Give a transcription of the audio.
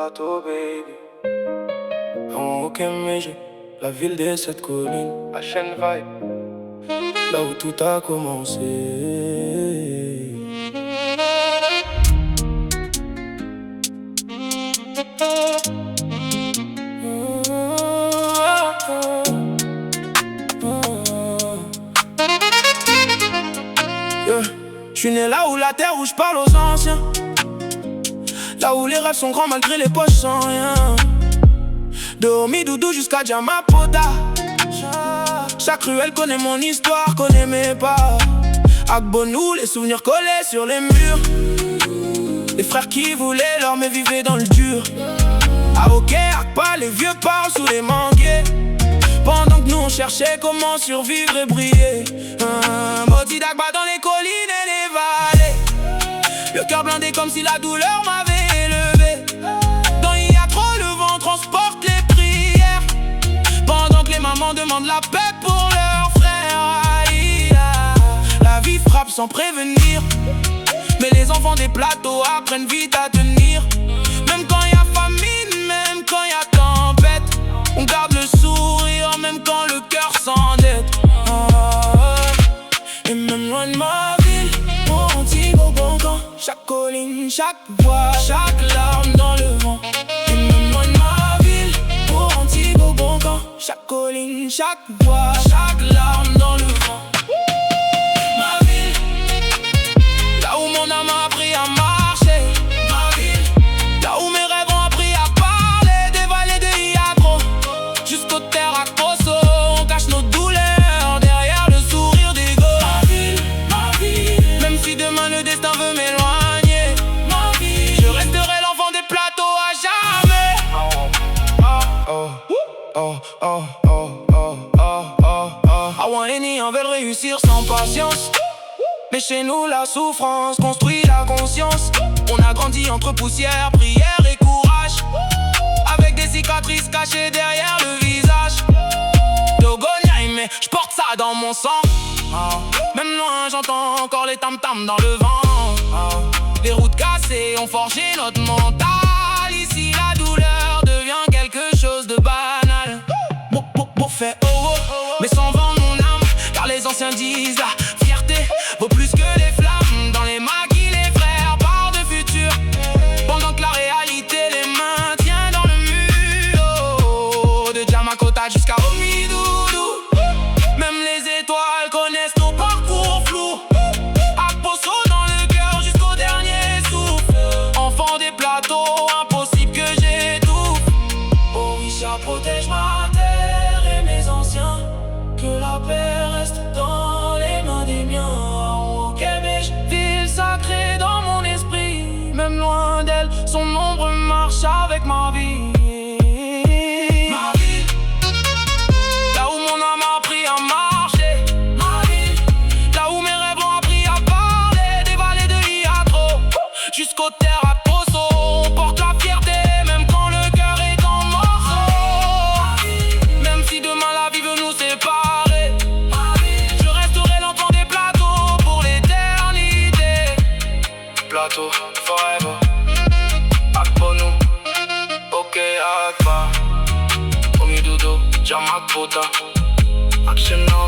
plateau, baby. En Okemejé, la ville des 7 collines. HN Vibe, là où tout a commencé. J'suis né là où la terre, où j'parle aux anciens. Là où les rêves sont grands malgré les poches sans rien. De Omidoudou jusqu'à Djamapota. Chaque ruelle connaît mon histoire, connaît mes pas. Agbonou, les souvenirs collés sur les murs. Les frères qui voulaient l'or mais vivaient dans le dur. Aoké, Akpa, les vieux parlent sous les manguiers. Pendant que nous on cherchait comment survivre et briller. Moti d'Akba dans les collines et les vallées. Le cœur blindé comme si la douleur m'avait élevé. Dans il y a trop, le vent transporte les prières. Pendant que les mamans demandent la paix pour leurs frères. La vie frappe sans prévenir. Mais les enfants des plateaux apprennent vite à tenir. Même quand il y a famine, même quand il y a tempête, on garde le sourire même quand le cœur s'endette. Et même loin de ma ville, mon Antibes au bon camp. Chaque colline, chaque voix, chaque larme dans le vent. Et même loin de ma ville, mon Antibes au bon camp. Chaque colline, chaque voix, chaque larme dans le vent. Ma ville, là où mon âme a appris à marcher. Ma ville, là où mes rêves ont appris à parler. Des vallées de Iatro jusqu'aux terres à Poso. On cache nos douleurs derrière le sourire des gosses. Ma ville, même si demain le destin veut m'éloigner, ma vie, je resterai l'enfant des plateaux à jamais. Awani en veulent réussir sans patience. Mais chez nous la souffrance construit la conscience. On a grandi entre poussière, prière et courage. Avec des cicatrices cachées derrière le visage. Dogonia, mais j'porte ça dans mon sang. Même loin j'entends encore les tam-tams dans le vent. Les routes cassées ont forgé notre mental. Ici la douleur devient quelque chose de banal. Fait oh oh, mais sans vendre mon âme. Car les anciens disent la fierté vaut plus que les flammes. Dans les maquis les frères parlent de futur, pendant que la réalité les maintient dans le mur. De Djamakota jusqu'à Omidoudou, même les étoiles connaissent nos parcours flous. Akposo dans le cœur jusqu'au dernier souffle. Enfant des plateaux, impossible que j'étouffe. Orisha protège ma terre. Que la paix reste dans les mains des miens. Okemejé, ville sacrée dans mon esprit. Même loin d'elle, son ombre marche avec ma vie. Ma ville, là où mon âme a appris à marcher. Ma ville, là où mes rêves ont appris à parler. Des vallées de Iatro jusqu'aux terres à Poso. On porte la fierté même quand le cœur est en morceaux. Même si demain la vie veut nous séparer, plateau, forever. Akbonou, ok, Akba. Omidoudou, Djamakota. Action now,